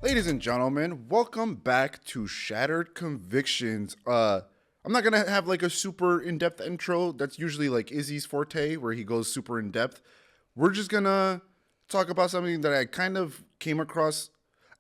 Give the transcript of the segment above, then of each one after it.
Ladies and gentlemen, welcome back to Shattered Convictions. I'm not gonna have like a super in-depth intro. That's usually like Izzy's forte, where he goes super in-depth. We're just gonna talk about something that I kind of came across.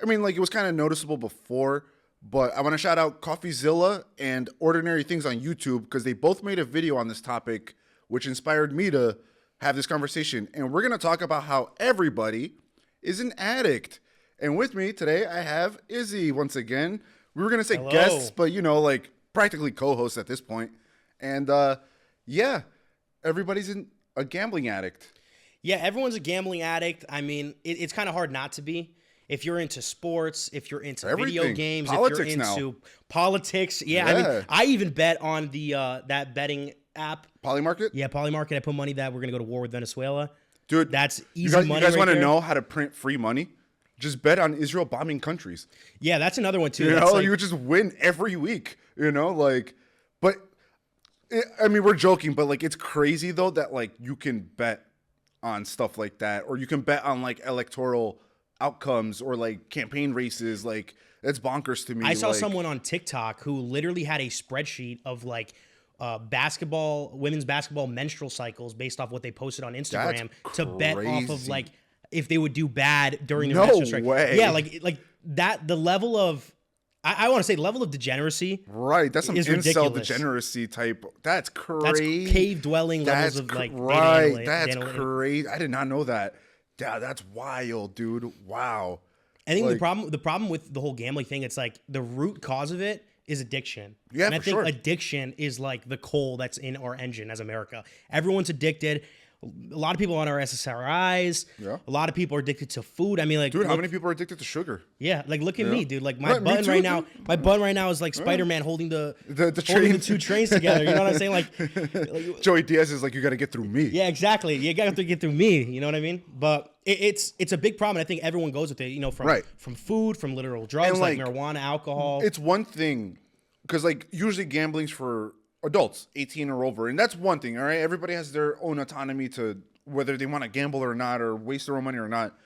I mean, like it was kind of noticeable before, but I want to shout out CoffeeZilla and Ordinary Things on YouTube because they both made a video on this topic, which inspired me to have this conversation. And we're gonna talk about how everybody is an addict. And with me today, I have Izzy once again. We were going to say Hello. guests, but, you know, like practically co-hosts at this point. And, yeah, everybody's a gambling addict. Yeah, everyone's a gambling addict. I mean, it's kind of hard not to be. If you're into sports, if you're into video Everything. games, Politics if you're into now. politics. Yeah, I Yeah. mean, I even bet on the that betting app. Polymarket? Yeah, Polymarket. I put money that we're going to go to war with Venezuela. Dude, That's easy you guys, money You guys right want to there. know how to print free money? Just bet on Israel bombing countries. Yeah, that's another one, too. You That's know, like- you would just win every week, you know, like, but, I mean, we're joking, but, like, it's crazy, though, that, like, you can bet on stuff like that, or you can bet on, like, electoral outcomes or, like, campaign races, like, that's bonkers to me. I saw like, someone on TikTok who literally had a spreadsheet of like women's basketball menstrual cycles based off what they posted on Instagram to bet off of crazy. like if they would do bad during their No menstrual cycle. way. Yeah, like that. The level of I want to say the level of degeneracy. Right, that's some is incel ridiculous. degeneracy type. That's That's crazy. cave dwelling levels That's of like data right. analytics- That's data analytics. crazy. I did not know that. Yeah, that's wild, dude. Wow. I think Like- the problem with the whole gambling thing, it's like the root cause of it is addiction. Yeah, and I for think sure. addiction is like the coal that's in our engine as America. Everyone's addicted. A lot of people on our SSRIs. Yeah. A lot of people are addicted to food. I mean, like, Dude, how look- many people are addicted to sugar? yeah, like look at me, dude. Like my Right, me button too, right now, dude. my button right now is like Spider-Man holding the The holding the train. two trains together. You know what I'm saying? Like Joey Diaz is like, you got to get through me. yeah, exactly. You got to get through me. You know what I mean? But it's a big problem. I think everyone goes with it. You know, from Right. from food, from literal drugs And, like like, marijuana, alcohol. It's one thing, because like usually gambling's for adults, 18 or over, and that's one thing. All right, everybody has their own autonomy to whether they want to gamble or not, or waste their own money or not.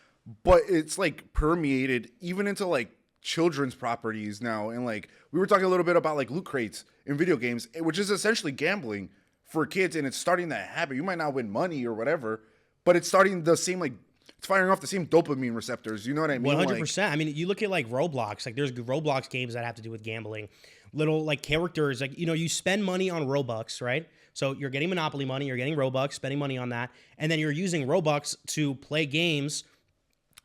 But it's like permeated even into like children's properties now, and like we were talking a little bit about like loot crates in video games, which is essentially gambling for kids, and it's starting that habit. You might not win money or whatever, but it's starting the same like it's firing off the same dopamine receptors. You know what I mean? 100%. I mean, you look at like Roblox. Like, there's Roblox games that have to do with gambling. Little like characters, like you spend money on Robux, right? So you're getting Monopoly money, you're getting Robux, spending money on that, and then you're using Robux to play games.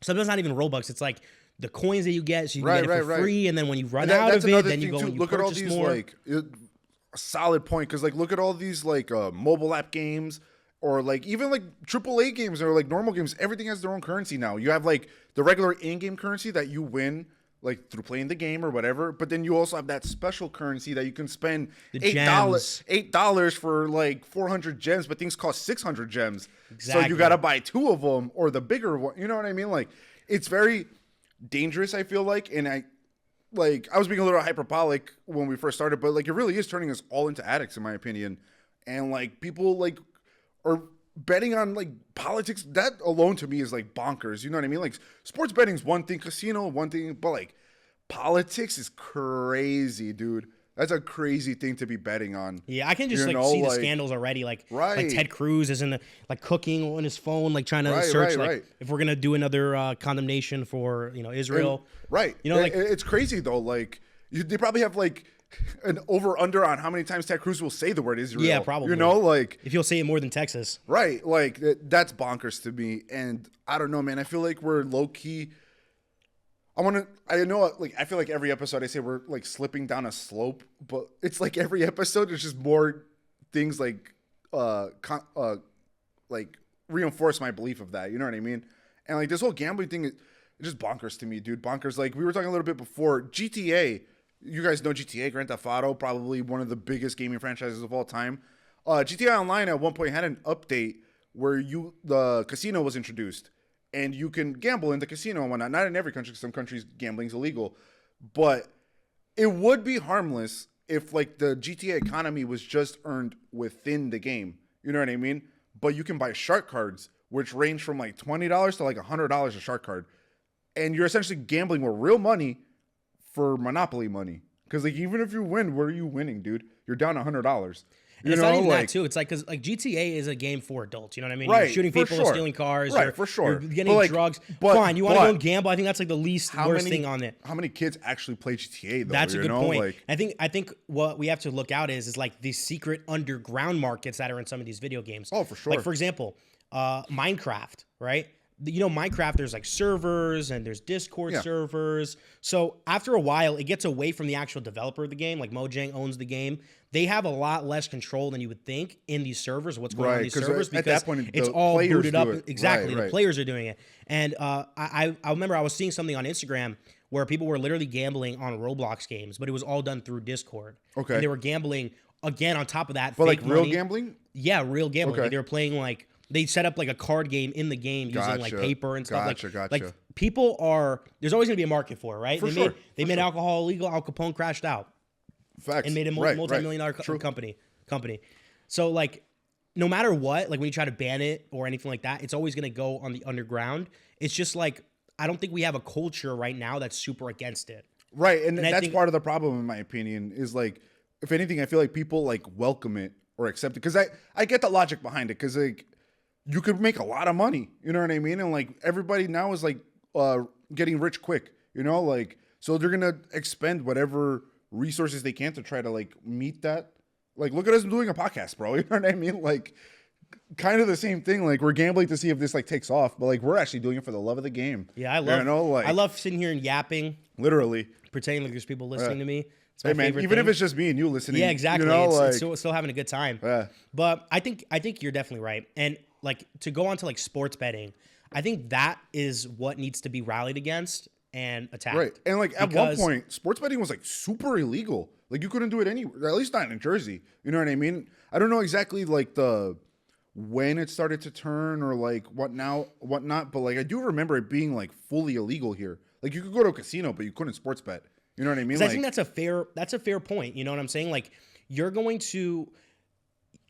Sometimes not even Robux. It's like the coins that you get, so you can get it for free, and then when you run out of it, then you go and you look at all purchase these more. like a solid point, because like look at all these like mobile app games, or like even like AAA games or like normal games. Everything has their own currency now. You have like the regular in-game currency that you win like through playing the game or whatever, but then you also have that special currency that you can spend The $8 for like 400 gems, but things cost 600 gems. So Exactly. you got to buy two of them or the bigger one. You know what I mean? Like it's very dangerous, I feel like, and I was being a little hyperbolic when we first started, but like it really is turning us all into addicts, in my opinion. And like people like are betting on like politics. That alone to me is like bonkers. You know what I mean? Like sports betting's one thing, casino one thing, but like politics is crazy, dude. That's a crazy thing to be betting on. Yeah, I can just You like know, see the like- scandals already. Like Right. Ted Cruz is in the like cooking on his phone, like trying to Right, search right, like right. if we're gonna do another condemnation for Israel. Right. You know, like- it's crazy though. Like they probably have like an over under on how many times Ted Cruz will say the word Israel. Yeah, probably. You know, like If you'll say it more than Texas. right, like that's bonkers to me. And I don't know, man. I feel like we're low key. I know, like I feel like every episode I say we're like slipping down a slope, but it's like every episode there's just more things like like reinforce my belief of that. You know what I mean? And like this whole gambling thing, it's just bonkers to me, dude. Bonkers. Like we were talking a little bit before, GTA. You guys know GTA, Grand Theft Auto, probably one of the biggest gaming franchises of all time. GTA Online at one point had an update where the casino was introduced, and you can gamble in the casino and whatnot. Not in every country, because some countries gambling's illegal, but it would be harmless if like the GTA economy was just earned within the game. You know what I mean? But you can buy shark cards, which range from like $20 to like $100 a shark card. and you're essentially gambling with real money for Monopoly money. Because like even if you win, where are you winning, dude? You're down $100. And it's not even that too. It's like because like GTA is a game for adults. You know what I mean? Right, You're shooting for people, sure. stealing cars, Right, you're, for sure. You're getting But, like, drugs. but- Fine, you want to go but- and gamble? I think that's like the least worst thing on it. How many kids actually play GTA though? That's a good point. Like, I think what we have to look out is like these secret underground markets that are in some of these video games. Oh, for sure. Like for example, Minecraft, right? You know, Minecraft, there's like servers and there's Discord servers. So after a while, it gets away from the actual developer of the game. Like Mojang owns the game. They have a lot less control than you would think in these servers, what's going on in these servers, at because that point, it's the all players booted do up. it. Exactly. Right. The players are doing it. And I remember I was seeing something on Instagram where people were literally gambling on Roblox games, but it was all done through Discord. Okay. And they were gambling, again, on top of that, but fake like real money. gambling? Yeah, real gambling. Okay. Like they were playing like they set up like a card game in the game using like Gotcha. paper and stuff. Gotcha. Like people are there's always gonna be a market for it, right? For They sure. made alcohol illegal. Al Capone crashed out Facts. and made a multi-million dollar company. So like no matter what, like when you try to ban it or anything like that, it's always gonna go on the underground. It's just like I don't think we have a culture right now that's super against it. Right, and I that's think- part of the problem, in my opinion, is like, if anything, I feel like people like welcome it or accept it because I get the logic behind it because like you could make a lot of money, you know what I mean, and like everybody now is like getting rich quick, you know, like so they're gonna expend whatever resources they can to try to like meet that. Like, look at us doing a podcast, bro. You know what I mean? Like, kind of the same thing. Like, we're gambling to see if this like takes off, but like we're actually doing it for the love of the game. Yeah, I like love sitting here and yapping, literally. pretending like there's people listening to me. It's my Hey man, favorite even thing. if it's just me and you listening, Yeah, exactly. You know, it's like, still having a good time. Yeah. But I think you're definitely right. And like to go on to like sports betting, I think that is what needs to be rallied against and attacked. right. And like at one Because- point, sports betting was like super illegal. Like you couldn't do it anywhere, at least not in Jersey. You know what I mean? I don't know exactly like when it started to turn or like what not, but like I do remember it being like fully illegal here. Like you could go to a casino, but you couldn't sports bet. You know what I mean? 'Cause Like, I think that's a fair point. You know what I'm saying? Like you're going to,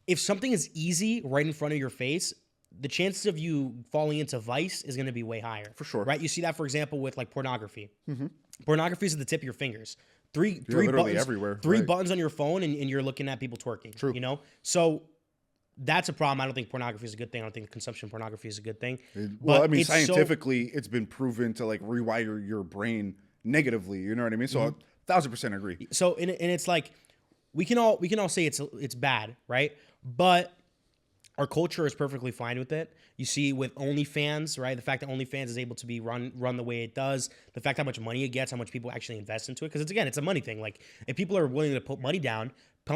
if something is easy right in front of your face, the chances of you falling into vice is going to be way higher. For sure. Right? You see that, for example, with like pornography. Pornography is at the tip of your fingers. Three literally buttons everywhere, Three right. buttons on your phone, and you're looking at people twerking. True. You know, so that's a problem. I don't think pornography is a good thing. I don't think consumption of pornography is a good thing. well, But I mean, it's so- scientifically, it's been proven to like rewire your brain negatively. You know what I mean? So 1,000% agree. So and it's like we can all say it's bad, right? But our culture is perfectly fine with it. You see with OnlyFans, right? The fact that OnlyFans is able to be run the way it does, the fact how much money it gets, how much people actually invest into it, because it's a money thing. Like if people are willing to put money down,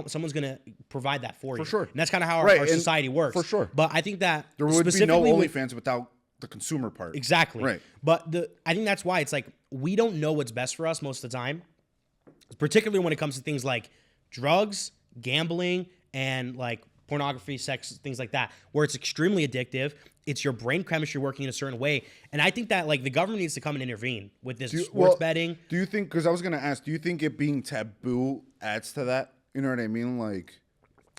someone's gonna provide that for you. sure. And that's kind of how Right, our and society works. for sure. But I think that There would be no specifically with- OnlyFans without the consumer part. Exactly. Right. But I think that's why it's like we don't know what's best for us most of the time, particularly when it comes to things like drugs, gambling, and like pornography, sex, things like that, where it's extremely addictive. It's your brain chemistry working in a certain way. And I think that like the government needs to come and intervene with this sports betting. Do you think, because I was going to ask, do you think it being taboo adds to that? You know what I mean? Like,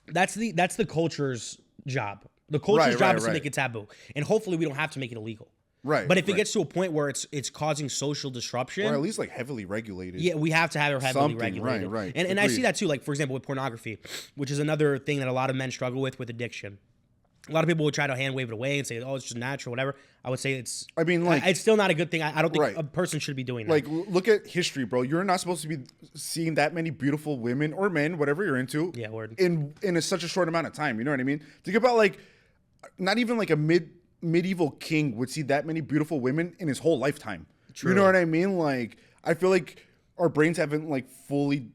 That's the culture's job. The culture's job is to right. make it taboo. And hopefully we don't have to make it illegal. right. But if it right. gets to a point where it's causing social disruption, or at least like heavily regulated. yeah, we have to have it heavily Something, regulated. right. And I see Agreed. that too, like for example, with pornography, which is another thing that a lot of men struggle with addiction. A lot of people would try to hand wave it away and say, "Oh, it's just natural, whatever." I would say it's. I mean, like, it's still not a good thing. I don't think Right. a person should be doing that. like look at history, bro. You're not supposed to be seeing that many beautiful women or men, whatever you're into, Yeah, word. in such a short amount of time. You know what I mean? Think about like, not even like a medieval king would see that many beautiful women in his whole lifetime. True. You know what I mean? Like, I feel like our brains haven't like fully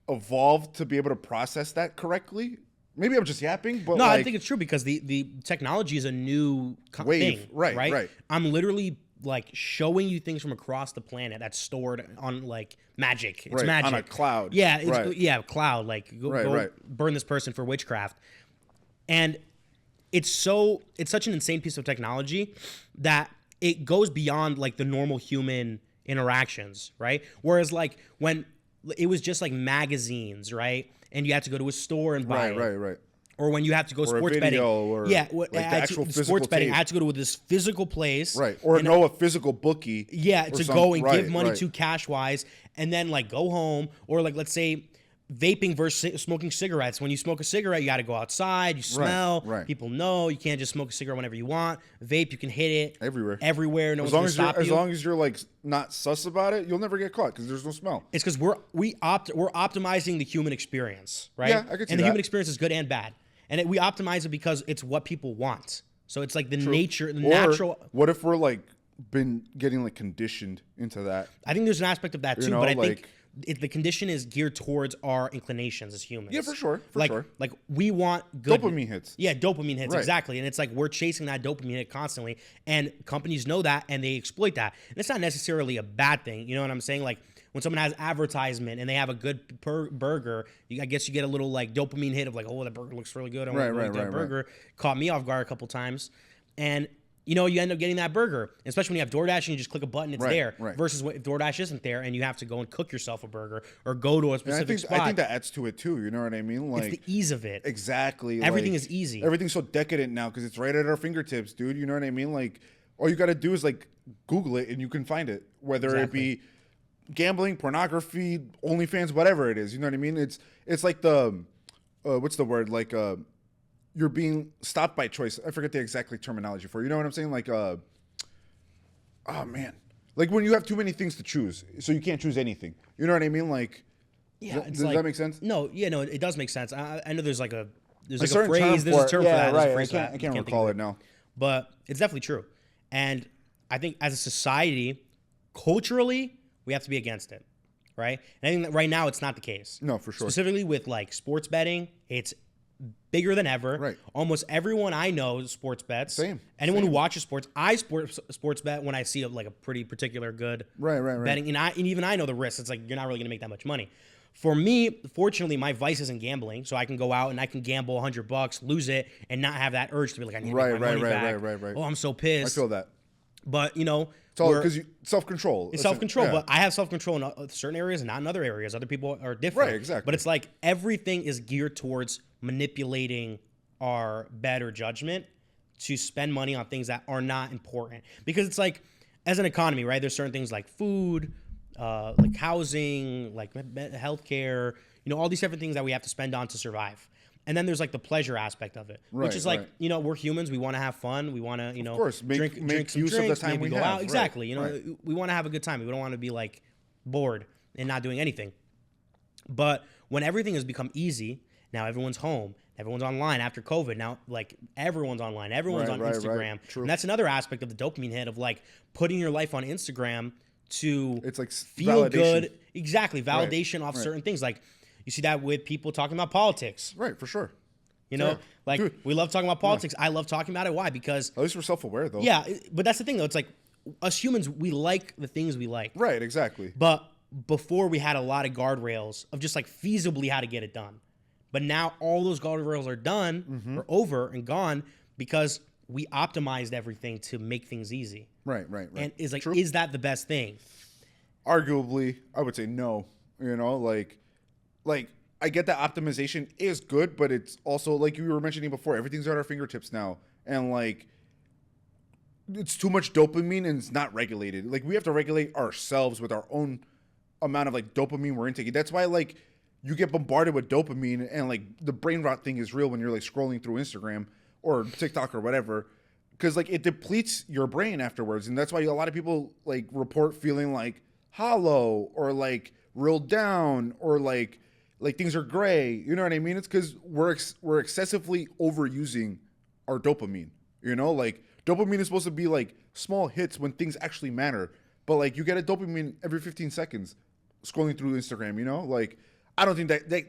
evolved to be able to process that correctly. Maybe I'm just yapping, but No, like, I think it's true because the technology is a new Wave. thing, Right. I'm literally like showing you things from across the planet that's stored on like magic. It's Right, magic on a cloud. Yeah, it's, Right. yeah, cloud. Like go Right. burn this person for witchcraft, and it's such an insane piece of technology that it goes beyond like the normal human interactions, right? Whereas like when it was just like magazines, right? And you had to go to a store and buy it. right. or when you have to go Or a sports video, betting. or Yeah, like the actual physical sports betting. tape. I had to go to this physical place, Right. Or and know a physical bookie. yeah, or to some- go and right, give money right. to cash wise, and then like go home, or like let's say vaping versus smoking cigarettes. When you smoke a cigarette, you got to go outside, you smell, right. people know. You can't just smoke a cigarette whenever you want. Vape, you can hit it Everywhere. No As one's long gonna as you're stop you. as long as you're like not sus about it, you'll never get caught because there's no smell. It's because we're optimizing the human experience, right? Yeah, I could see and the that. human experience is good and bad, and we optimize it because it's what people want. So it's like the nature, the Or natural. what if we're like been getting like conditioned into that? I think there's an aspect of that too, know, but I like- think the condition is geared towards our inclinations as humans. Yeah, for sure. For like, sure. Like we want good Dopamine hits. Yeah, dopamine hits, Right. exactly. And it's like we're chasing that dopamine hit constantly. And companies know that and they exploit that. And it's not necessarily a bad thing. You know what I'm saying? Like when someone has advertisement and they have a good burger, I guess you get a little like dopamine hit of like, oh, that burger looks really good. I want to Right, eat that right. burger. Caught me off guard a couple times. And you know, you end up getting that burger, especially when you have DoorDash and you just click a button, it's Right, there. right. Versus if DoorDash isn't there and you have to go and cook yourself a burger or go to a And specific spot. I think that adds to it too. You know what I mean? Like it's the ease of it. exactly. Everything like, is easy. Everything's so decadent now because it's right at our fingertips, dude. You know what I mean? Like all you got to do is like Google it and you can find it, whether it be gambling, pornography, OnlyFans, whatever it is. You know what I mean? It's like the what's the word? Like you're being stopped by choice. I forget the exact terminology for it. You know what I'm saying? Like oh man, like when you have too many things to choose, so you can't choose anything. You know what I mean? Like Yeah, does, it's does like, that make sense? No, it does make sense. I know there's like a certain phrase. term There's for a it. term Yeah, for that. There's a right. phrase for I that. can't think recall of it now. But it's definitely true. And I think as a society, culturally, we have to be against it, right? And I think that right now it's not the case. No, for sure. Specifically with like sports betting, it's bigger than ever. Right. Almost everyone I know sports bets. Same. Anyone who watches sports, I sports bet when I see like a pretty particular good Right. betting, and even I know the risks. It's like you're not really gonna make that much money. For me, fortunately, my vice isn't gambling, so I can go out and I can gamble $100, lose it, and not have that urge to be like, I need to make my money back. Right. Oh, I'm so I pissed. feel that. But you know, It's all because self-control. it's self-control. Yeah. But I have self-control in certain areas and not in other areas. Other people are different. Right, exactly. But it's like everything is geared towards manipulating our better judgment to spend money on things that are not important. Because it's like, as an economy, right? There's certain things like food, like housing, like healthcare, all these different things that we have to spend on to survive. And then there's like the pleasure aspect of it, which is like, right. we're humans. We want to have fun. We want to, Of course, make some use of the drinks, time maybe we go have. out. Right, Exactly. right. We want to have a good time. We don't want to be like bored and not doing anything. But when everything has become easy, now everyone's home, everyone's online after COVID. Now, like everyone's online, everyone's on Instagram. Right. True. And that's another aspect of the dopamine hit of like putting your life on Instagram to It's like feel validation. good. Exactly. Validation off certain things. Like you see that with people talking about politics. Right, for sure. Like Dude. we love talking about politics. I love talking about it. Why? Because At least we're self-aware, though. yeah, but that's the thing though. It's like us humans, we like the things we like. Right, exactly. But before we had a lot of guardrails of just like feasibly how to get it done. But now all those guardrails are done or over and gone because we optimized everything to make things easy. Right. And is like, True. is that the best thing? Arguably, I would say no. Like I get that optimization is good, but it's also like you were mentioning before, everything's at our fingertips now. And like it's too much dopamine and it's not regulated. Like we have to regulate ourselves with our own amount of like dopamine we're intaking. That's why like you get bombarded with dopamine and like the brain rot thing is real when you're like scrolling through Instagram or TikTok or whatever. Because like it depletes your brain afterwards. And that's why a lot of people like report feeling like hollow or like reeled down or like things are gray. You know what I mean? It's because we're excessively overusing our dopamine. Like dopamine is supposed to be like small hits when things actually matter. But like you get a dopamine every 15 seconds scrolling through Instagram, Like I don't think that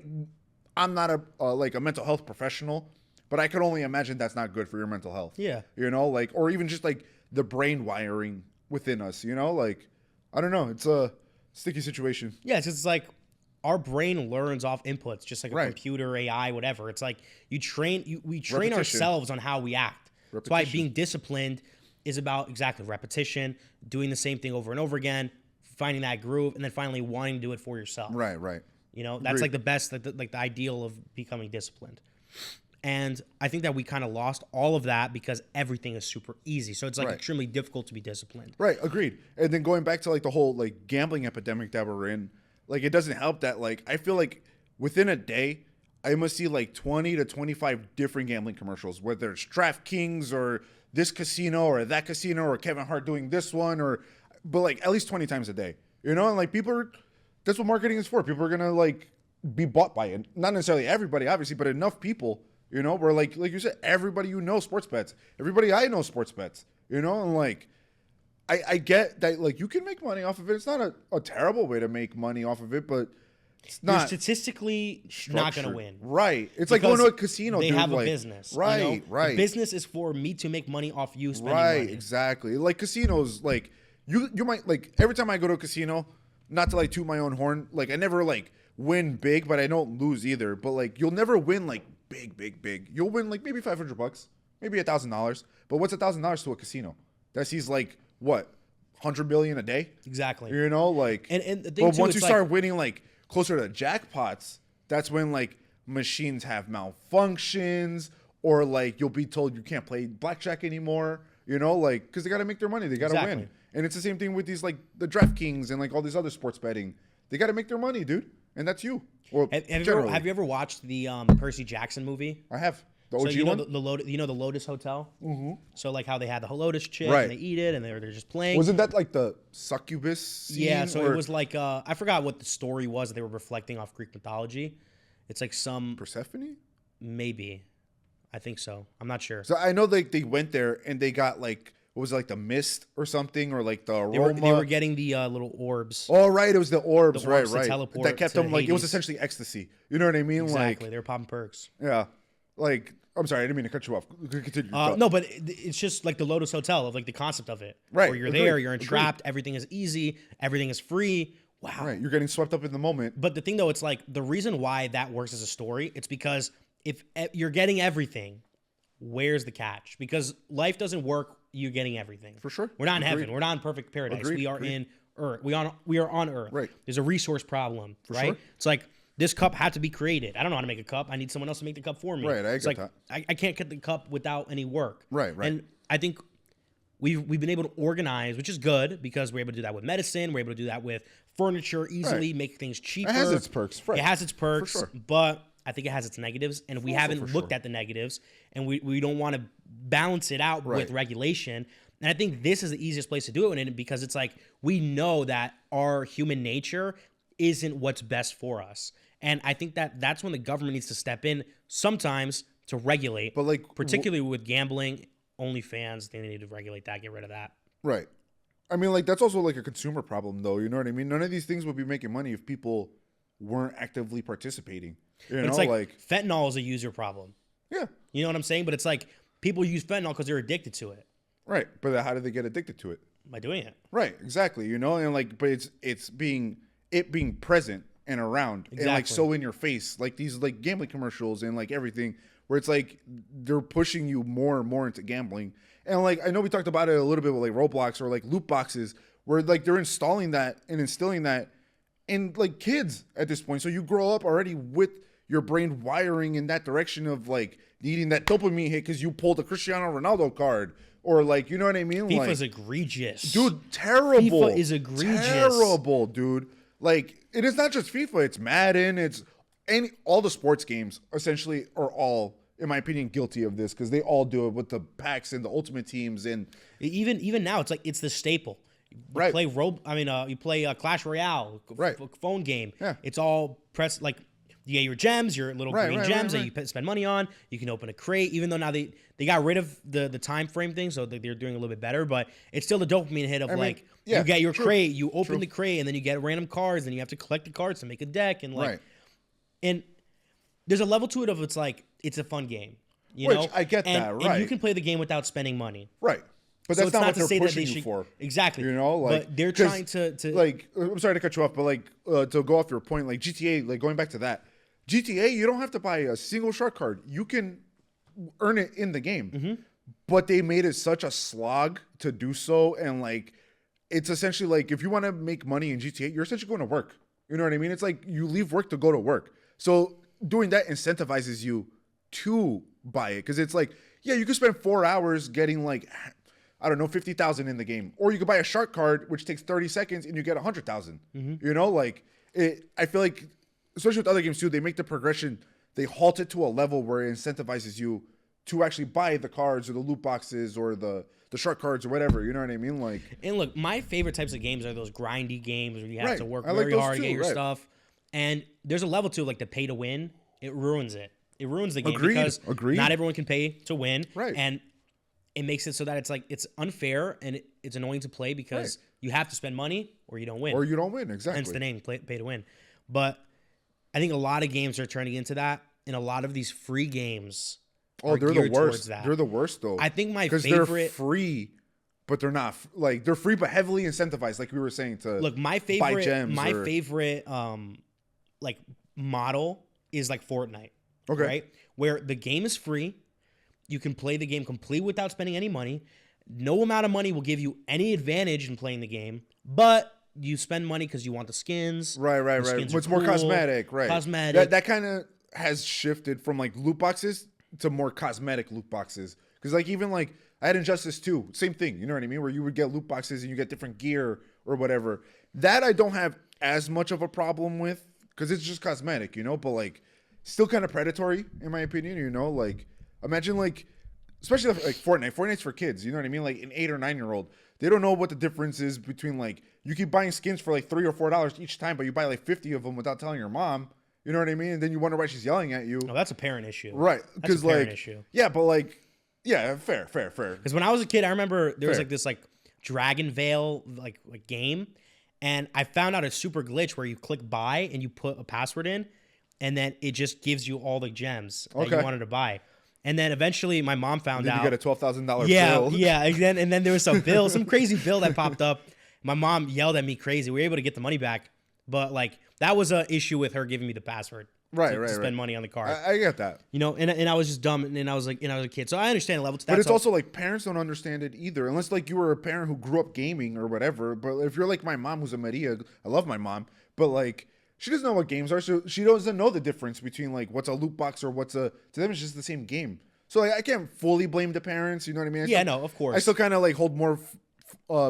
I'm not a mental health professional, but I could only imagine that's not good for your mental health. Yeah. Like or even just like the brain wiring within us, Like I don't know, it's a sticky situation. Yeah, it's just like our brain learns off inputs, just like a computer, AI, whatever. It's like we train Repetition. ourselves on how we act. That's why Repetition. being disciplined is about exactly repetition, doing the same thing over and over again, finding that groove, and then finally wanting to do it for yourself. Right. That's Agreed. like the best, like the ideal of becoming disciplined. And I think that we kind of lost all of that because everything is super easy. So it's like Right. extremely difficult to be disciplined. Right, agreed. And then going back to like the whole like gambling epidemic that we're in, like it doesn't help that like I feel like within a day I must see like 20 to 25 different gambling commercials, whether it's DraftKings or this casino or that casino or Kevin Hart doing this one but like at least 20 times a day. You know, and like that's what marketing is for. People are gonna like be bought by it. Not necessarily everybody, obviously, but enough people, you know, where like you said, everybody sports bets. Everybody I know sports bets, you know, and like I get that like you can make money off of it. It's not a terrible way to make money off of it, but it's You're not statistically not going to structured. win. Right. It's like going to a casino. They dude, have like, a business. Right, you know? right. The business is for me to make money off you spending Right, money. exactly. Like casinos, like you might like every time I go to a casino, not to like toot my own horn, like I never like win big, but I don't lose either. But like you'll never win like big. You'll win like maybe $500, maybe $1,000. But what's $1,000 to a casino? That sees like what, 100 million a day? Exactly. You know, like And the thing but too, once you it's start like, winning like closer to jackpots, that's when like machines have malfunctions or like you'll be told you can't play blackjack anymore, you know, like because they got to make their money, they got to Exactly. win. And it's the same thing with these like the DraftKings and like all these other sports betting. They got to make their money, dude, and that's you. Well, have you ever watched the Percy Jackson movie? I have the So OG you know one. the Lotus Hotel. Mm-hmm. So like how they had the Lotus chick Right. and they eat it and they're just playing. Wasn't that like the succubus scene? Yeah, so or it was like I forgot what the story was that they were reflecting off Greek mythology. It's like some Persephone. maybe, I think so. I'm not sure. So I know they went there and they got like what was it, like the mist or something or like the aroma. They were getting the little orbs. Oh right, it was the orbs, The orbs to right. teleport That kept to them like it was Hades. essentially ecstasy. You know what I mean? Exactly, they were popping perks. Like yeah, like I'm sorry, I didn't mean to cut you off. Continue. No, but it's just like the Lotus Hotel of like the concept of it. Right, Where you're agreed, there, you're agreed. entrapped, everything is easy, everything is free. Wow. Right, you're getting swept up in the moment. But the thing though, it's like the reason why that works as a story, it's because if you're getting everything, where's the catch? Because life doesn't work, you're getting everything. For sure. We're not in Agreed. heaven. We're not in perfect paradise. Agreed, We are agreed. in Earth. We are on Earth. Right. There's a resource problem, right? sure. It's like this cup had to be created. I don't know how to make a cup. I need someone else to make the cup for me. Right, I it's get like that. I can't get the cup without any work. Right. And I think we've been able to organize, which is good because we're able to do that with medicine. We're able to do that with furniture easily, Right. make things cheaper. It has its perks. Right. It has its perks, sure. but I think it has its negatives, and we Also haven't for looked sure. at the negatives, and we don't want to balance it out Right. with regulation. And I think this is the easiest place to do it in because it's like we know that our human nature isn't what's best for us. And I think that that's when the government needs to step in sometimes to regulate, But like particularly with gambling, OnlyFans, they need to regulate that, get rid of that. right. I mean, like that's also like a consumer problem, though. You know what I mean? None of these things would be making money if people weren't actively participating. You But know, it's like, like fentanyl is a user problem. yeah, You know what I'm saying? But it's like people use fentanyl because they're addicted to it right. But how do they get addicted to it? by doing it. Right, exactly. You know, and like, but it's being present and around and like Exactly. so in your face, like these like gambling commercials and like everything, where it's like they're pushing you more and more into gambling. And like I know we talked about it a little bit with like Roblox or like loot boxes, where like they're installing that and instilling that in like kids at this point. So you grow up already with your brain wiring in that direction of like needing that dopamine hit because you pulled a Cristiano Ronaldo card. Or like, you know what I mean? FIFA's like, egregious. dude, terrible. FIFA is egregious. Terrible, dude. Like, it is not just FIFA. It's Madden. It's all the sports games essentially are all, in my opinion, guilty of this because they all do it with the packs and the ultimate teams and Even now, it's like it's the staple. You Right. play you play Clash Royale, Right. phone game. Yeah. It's all press like you get your gems, your little Right, green right, gems right, that you spend money on. You can open a crate, even though now they got rid of the time frame thing, so they're doing a little bit better. But it's still the dopamine hit of like yeah, you get your true, crate, you open true. the crate, and then you get random cards, and you have to collect the cards to make a deck, and like right. and there's a level to it of it's like it's a fun game. You Which know? I get and, that, And you right. can play the game without spending money. Right. But So that's it's not not what to they're say that pushing they you should for. exactly. You know, like but they're 'cause, trying to like I'm sorry to cut you off, but like to go off your point, like GTA, like going back to that, GTA, you don't have to buy a single shark card. You can earn it in the game. Mm-hmm. But they made it such a slog to do so, and like it's essentially like if you want to make money in GTA, you're essentially going to work. You know what I mean? It's like you leave work to go to work. So doing that incentivizes you to buy it, because it's like, yeah, you could spend 4 hours getting like, I don't know, 50,000 in the game, or you could buy a shark card which takes 30 seconds and you get 100,000. You know, like I feel like, especially with other games too, they make the progression, they halt it to a level where it incentivizes you to actually buy the cards or the loot boxes or the shark cards or whatever. You know what I mean? Like, and look, my favorite types of games are those grindy games where you have Right. to work I like very those hard to too, get your right. stuff. And there's a level too, like the pay to win. It ruins it. It ruins the game Agreed. because Agreed. not everyone can pay to win. Right. And it makes it so that it's like it's unfair and it's annoying to play because you have to spend money or you don't win. or you don't win. Exactly. Hence the name, pay to win. But I think a lot of games are turning into that, and a lot of these free games. Oh, they're the geared towards worst. that. They're the worst though. I think my Because they're favorite. free, but they're not like, they're free but heavily incentivized, like we were saying, to Look, my buy favorite, gems. favorite, like model is like Fortnite. Okay. Right, where the game is free, you can play the game complete without spending any money. No amount of money will give you any advantage in playing the game, but you spend money because you want the skins. Right. The skins are It's more cool, cosmetic, right? Cosmetic. That kind of has shifted from like loot boxes to more cosmetic loot boxes. Because like even like I had Injustice 2, same thing. You know what I mean? Where you would get loot boxes and you get different gear or whatever. That I don't have as much of a problem with because it's just cosmetic, you know. But like, still kind of predatory in my opinion. You know, like imagine like, especially like Fortnite. Fortnite's for kids. You know what I mean? Like an 8 or 9-year-old, they don't know what the difference is between like you keep buying skins for like $3 or $4 each time, but you buy like 50 of them without telling your mom. You know what I mean? And then you wonder why she's yelling at you. Oh, that's a parent issue. Right. That's a Because parent like, issue. yeah, but like, yeah, fair. Because when I was a kid, I remember there was Fair. like this like Dragon Veil like game, and I found out a super glitch where you click buy and you put a password in, and then it just gives you all the gems that you Okay. wanted to buy. And then eventually my mom found Then out. you get a $12,000 yeah, bill. yeah. And then there was some bill, some crazy bill that popped up. My mom yelled at me crazy. We were able to get the money back, but like that was an issue with her giving me the password. To spend money on the card. I get that. You know, and I was just dumb, and I was like, I was a kid, so I understand the level to that. But it's so- also like parents don't understand it either, unless like you were a parent who grew up gaming or whatever. But if you're like my mom, who's a Maria, I love my mom, but like she doesn't know what games are, so she doesn't know the difference between like what's a loot box or what's a. To them, it's just the same game. So like I can't fully blame the parents. You know what I mean? Yeah, no, of course. I still kind of like hold more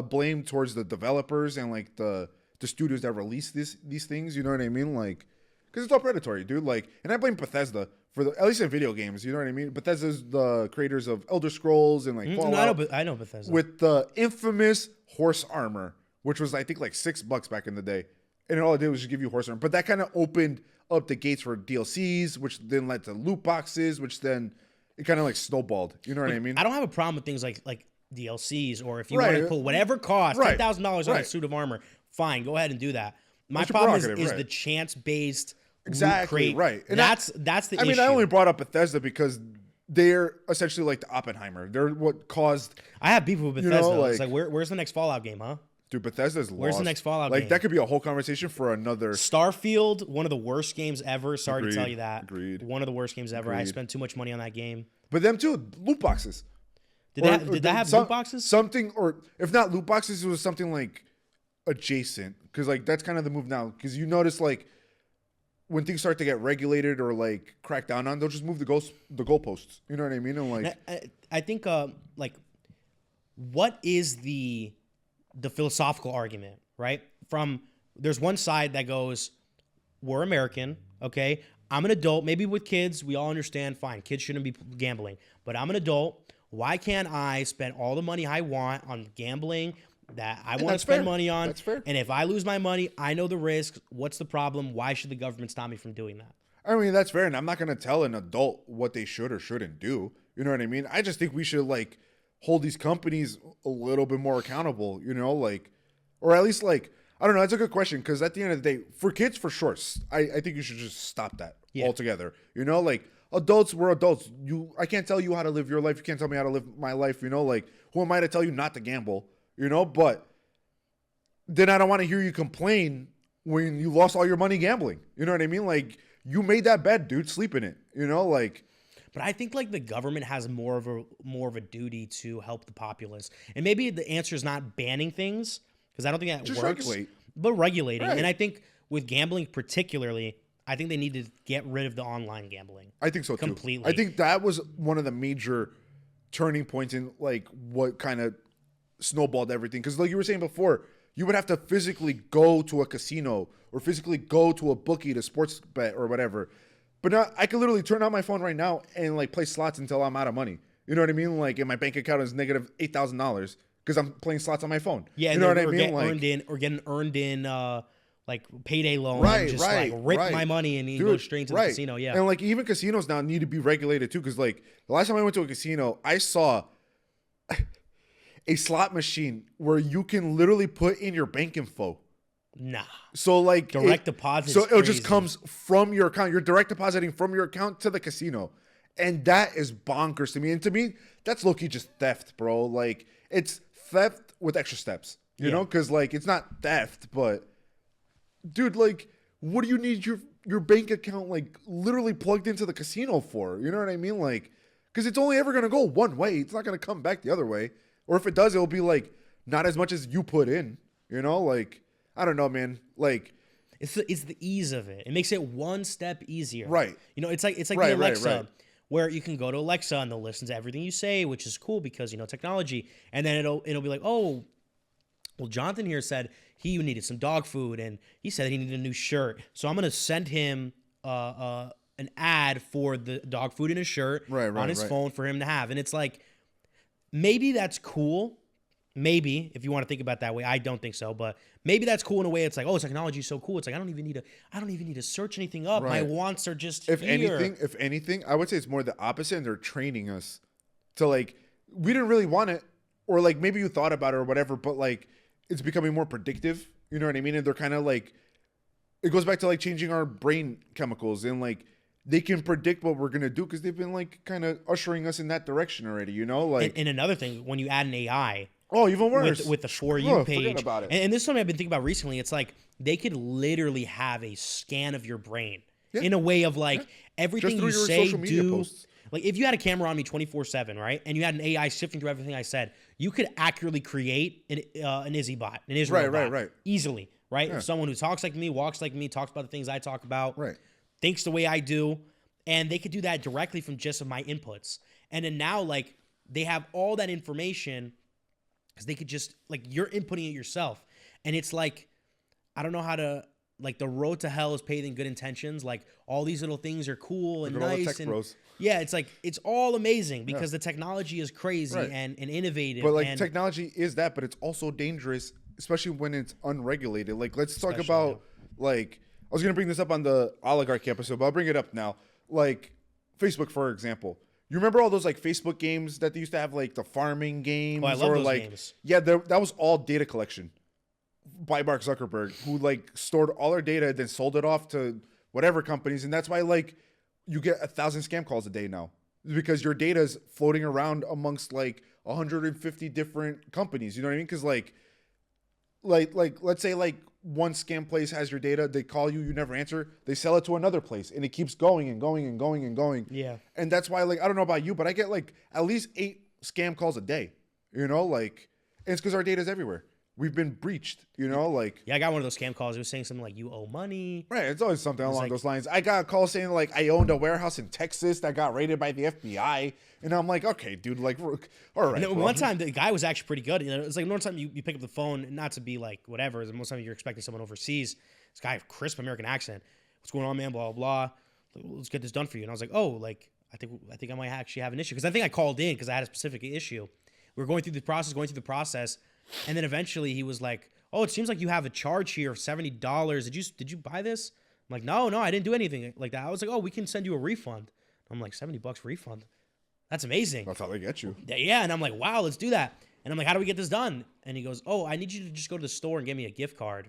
blame towards the developers and like the studios that release these things. You know what I mean? Like. Because it's all predatory, dude. Like, and I blame Bethesda for at least in video games. You know what I mean? Bethesda's the creators of Elder Scrolls and like Fallout. I know Bethesda. With the infamous horse armor, which was I think like $6 back in the day, and all it did was just give you horse armor. But that kind of opened up the gates for DLCs, which then led to loot boxes, which then it kind of like snowballed. You know what I mean? I don't have a problem with things like DLCs or if you Right. want to put whatever cost Right. $10,000 on a Right. suit of armor, fine, go ahead and do that. My That's your problem prerogative, is right. the chance based. Exactly, crate. right. And that's the issue. I mean, I only brought up Bethesda because they're essentially like the Oppenheimer. They're what caused. I have people with you Bethesda. know, It's like- like where's the next Fallout game, huh? Dude, Bethesda's lost. Where's the next Fallout Like game? that could be a whole conversation for another. Starfield, one of the worst games ever. Sorry to Agreed, tell you that. agreed. One of the worst games ever. I Agreed. spent too much money on that game. But them too, loot boxes. Did that have loot boxes? Something, or if not loot boxes, it was something like adjacent. Because like that's kind of the move now. Because you notice like when things start to get regulated or like cracked down on, they'll just move the goalposts. You know what I mean? And like, I think like what is the philosophical argument, right? From there's one side that goes, we're American, okay? I'm an adult, maybe with kids, we all understand, fine, kids shouldn't be gambling, but I'm an adult. Why can't I spend all the money I want on gambling that I want to that's spend fair. money on? That's fair. And if I lose my money, I know the risks. What's the problem? Why should the government stop me from doing that? I mean, that's fair. And I'm not going to tell an adult what they should or shouldn't do. You know what I mean? I just think we should like hold these companies a little bit more accountable, you know, like, or at least like, I don't know. That's a good question. Cause at the end of the day, for kids, for sure, I think you should just stop that altogether. You know, like adults, we're adults. I can't tell you how to live your life. You can't tell me how to live my life. You know, like who am I to tell you not to gamble, you know, but then I don't want to hear you complain when you lost all your money gambling. You know what I mean? Like you made that bed, dude, sleep in it, you know, like, But I think like the government has more of a duty to help the populace. And maybe the answer is not banning things because I don't think that Just works. regulate. But regulating. Right. And I think with gambling particularly, I think they need to get rid of the online gambling. I think so too. Completely. I think that was one of the major turning points in like what kind of snowballed everything. Because like you were saying before, you would have to physically go to a casino or physically go to a bookie to sports bet or whatever. But now I can literally turn on my phone right now and like play slots until I'm out of money. You know what I mean? Like, and my bank account is negative $8,000 because I'm playing slots on my phone. Yeah, you know what I or mean? Getting earned in like payday loan, Right, and just right, like rip right. my money and you Dude, go straight into the casino. Yeah, And like even casinos now need to be regulated too, because like the last time I went to a casino, I saw a slot machine where you can literally put in your bank info. nah. So like Direct deposit So is it just crazy. comes from your account. You're direct depositing from your account to the casino, and that is bonkers to me. And to me, that's low-key just theft, bro. Like it's theft with extra steps, you know? Because like it's not theft, but dude, like what do you need your bank account like literally plugged into the casino for? You know what I mean? Like because it's only ever gonna go one way. It's not gonna come back the other way. Or if it does, it'll be like not as much as you put in. You know, like I don't know, man. Like It's the ease of it. It makes it one step easier. Right. You know, it's like Right, the Alexa, right. where you can go to Alexa and they'll listen to everything you say, which is cool because technology. And then it'll be like, oh, well, Jonathan here said he needed some dog food and he said he needed a new shirt. So I'm gonna send him an ad for the dog food and a shirt on his phone for him to have. And it's like, maybe that's cool. Maybe if you want to think about it that way, I don't think so, but maybe that's cool in a way. It's like, oh, technology is so cool. It's like I don't even need to search anything up. My Right. wants are just if here. anything, I would say it's more the opposite. And they're training us to like we didn't really want it, or like maybe you thought about it or whatever, but like it's becoming more predictive. You know what I mean? And they're kind of like it goes back to like changing our brain chemicals and like they can predict what we're gonna do because they've been like kind of ushering us in that direction already. You know, like And another thing, when you add an AI. oh, even worse With the For You Oh, page. forget about it. And this is something I've been thinking about recently. It's like they could literally have a scan of your brain in a way of like everything Just through you your say, social media do. posts. Like if you had a camera on me 24/7, right, and you had an AI sifting through everything I said, you could accurately create an Izzy bot, an Israel bot, right. easily, right? If someone who talks like me, walks like me, talks about the things I talk about, Right. thinks the way I do, and they could do that directly from just my inputs. And then now, like they have all that information. Because they could just, like, you're inputting it yourself. And it's like, I don't know how to, like, the road to hell is paved in good intentions. Like, all these little things are cool and Look at all the nice. tech And bros. yeah, it's like, it's all amazing because the technology is crazy Right. and innovative. But like and technology is that, but it's also dangerous, especially when it's unregulated. Like let's talk Especially, about like I was gonna bring this up on the oligarchy episode, but I'll bring it up now. Like Facebook, for example. You remember all those like Facebook games that they used to have, like the farming games, Oh, I love or those like games. yeah, that was all data collection by Mark Zuckerberg, who like stored all our data and then sold it off to whatever companies, and that's why like you get 1,000 scam calls a day now because your data is floating around amongst like 150 different companies. You know what I mean? Because like let's say like one scam place has your data, they call you, you never answer, they sell it to another place, and it keeps going and going and going and going. Yeah. And that's why like I don't know about you, but I get like at least 8 scam calls a day. You know, like and it's because our data is everywhere. We've been breached. You know, like Yeah, I got one of those scam calls. It was saying something like, you owe money. right. It's always something along like- those lines. I got a call saying like I owned a warehouse in Texas that got raided by the FBI, and I'm like, okay, dude, like all right. And then bro. one time, the guy was actually pretty good. It's like one time you pick up the phone, not to be like whatever. Most time you're expecting someone overseas. This guy, crisp American accent. What's going on, man? Blah blah blah. Let's get this done for you. And I was like, oh, like I think I might actually have an issue because I think I called in because I had a specific issue. We were going through the process, and then eventually he was like, oh, it seems like you have a charge here of $70. Did you buy this? I'm like, no, I didn't do anything like that. I was like, oh, we can send you a refund. I'm like, $70 refund. That's amazing. That's how they get you. Yeah, and I'm like, wow, let's do that. And I'm like, how do we get this done? And he goes, oh, I need you to just go to the store and get me a gift card.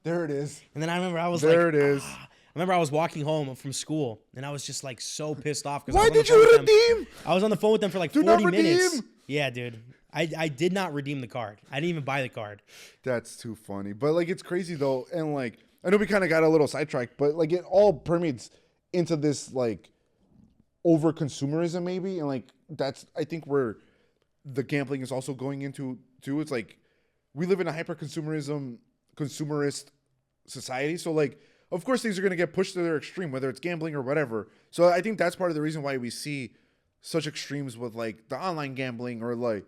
There it is. And then I remember I was There like, it is. I remember I was walking home from school, and I was just like so pissed off. Why did you redeem? I was on the phone with them for like Do not 40 minutes. redeem. Yeah, dude. I did not redeem the card. I didn't even buy the card. That's too funny. But like it's crazy though, and like I know we kind of got a little sidetracked, but like it all permeates into this like over consumerism maybe, and like that's I think where the gambling is also going into too. It's like we live in a hyper consumerist society, so like of course things are going to get pushed to their extreme, whether it's gambling or whatever. So I think that's part of the reason why we see such extremes with like the online gambling, or like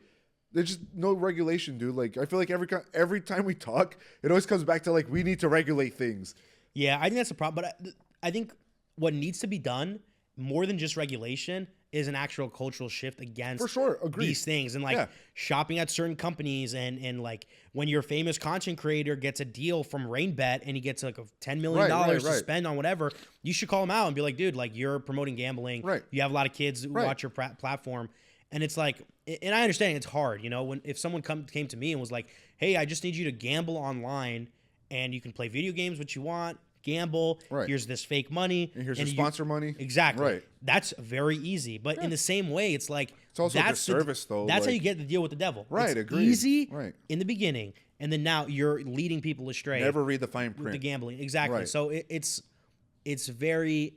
there's just no regulation, dude. Like I feel like every time we talk, it always comes back to like we need to regulate things. Yeah, I think that's the problem. But I think what needs to be done more than just regulation is an actual cultural shift against For sure, agreed. these things, and like Yeah. shopping at certain companies, and like when your famous content creator gets a deal from RainBet and he gets like $10 million Right. to spend on whatever, you should call him out and be like, dude, like you're promoting gambling. Right. You have a lot of kids who Right. watch your platform. And it's like, and I understand it's hard, you know, if someone came to me and was like, hey, I just need you to gamble online and you can play video games, what you want, gamble, Right. here's this fake money. And here's your sponsor money. Exactly. Right. That's very easy. But in the same way, it's like, It's also a that's disservice, though. That's how like, you get the deal with the devil. Right, It's agreed. easy Right. in the beginning, and then now you're leading people astray never read the fine with print. the gambling. Exactly. Right. So it's very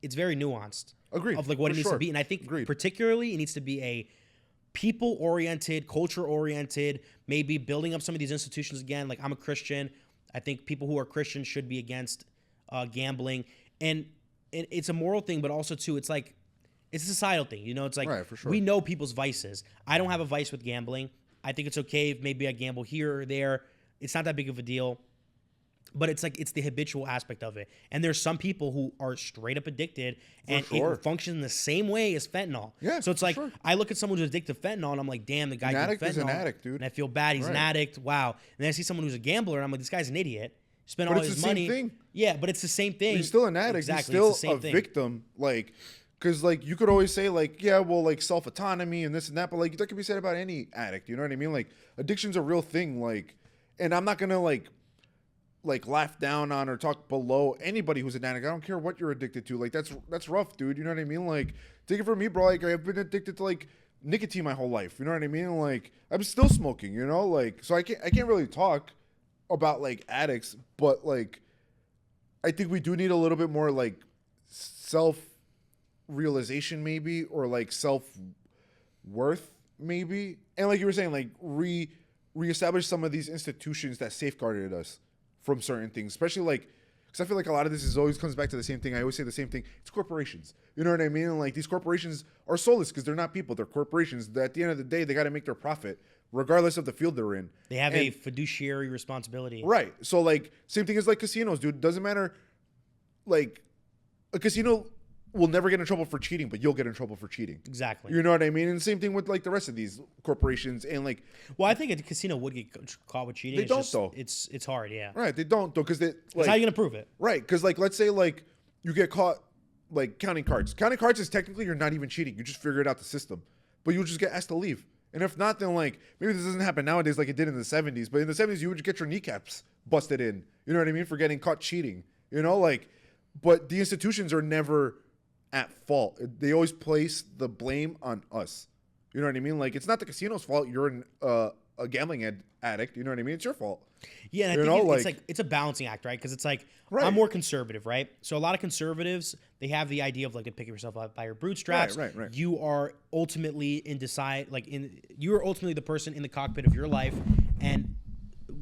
nuanced. Agreed. Of like what For it needs sure. to be. And I think Agreed. particularly it needs to be a people-oriented, culture-oriented, maybe building up some of these institutions again. Like I'm a Christian. I think people who are Christians should be against gambling. And it's a moral thing, but also too, it's like, it's a societal thing. You know, it's like Right, for sure. we know people's vices. I don't have a vice with gambling. I think it's okay if maybe I gamble here or there. It's not that big of a deal. But it's like, it's the habitual aspect of it. And there's some people who are straight up addicted, and sure. it functions the same way as fentanyl. Yeah, so it's for like, sure. I look at someone who's addicted to fentanyl and I'm like, damn, the guy An did addict fentanyl. is an addict, dude. And I feel bad. He's an Right. addict. Wow. And then I see someone who's a gambler and I'm like, this guy's an idiot. Spent But all it's his the same money. thing. Yeah, but it's the same thing. He's still an addict. Exactly. He's it's the still same a thing. victim. Like, because like you could always say like, yeah, well, like self-autonomy and this and that, but like that could be said about any addict. You know what I mean? Like addiction's a real thing. Like, and I'm not gonna like laugh down on or talk below anybody who's an addict. I don't care what you're addicted to. Like that's rough, dude. You know what I mean? Like, take it from me, bro. Like I've been addicted to like nicotine my whole life. You know what I mean? Like I'm still smoking. You know, like so I can't really talk about like addicts, but like I think we do need a little bit more like self realization maybe, or like self worth maybe, and like you were saying, like reestablish some of these institutions that safeguarded us from certain things, especially like because I feel like a lot of this is always comes back to the same thing. I always say the same thing. It's corporations. You know what I mean? And like these corporations are soulless because they're not people. They're corporations. That at the end of the day, they got to make their profit regardless of the field they're in. They have a fiduciary responsibility. Right. So like same thing as like casinos, dude. Doesn't matter. Like a casino will never get in trouble for cheating, but you'll get in trouble for cheating. Exactly. You know what I mean? And same thing with like the rest of these corporations and like Well, I think a casino would get caught with cheating. They It's don't, just- though. It's hard, yeah. right, they don't though because they That's like how you gonna prove it? right because like let's say like you get caught like counting cards. Counting cards is technically you're not even cheating. You just figured out the system, but you'll just get asked to leave. And if not, then like maybe this doesn't happen nowadays like it did in the 70s. But in the 70s, you would get your kneecaps busted in. You know what I mean? For getting caught cheating. You know, like, but the institutions are never at fault. They always place the blame on us. You know what I mean? Like, it's not the casino's fault. You're a gambling addict. You know what I mean? It's your fault. Yeah, and I You think know, it's like- like it's a balancing act, right? Because it's like Right. I'm more conservative, right? So a lot of conservatives, they have the idea of like to pick yourself up by your bootstraps. Right. You are ultimately you are ultimately the person in the cockpit of your life, and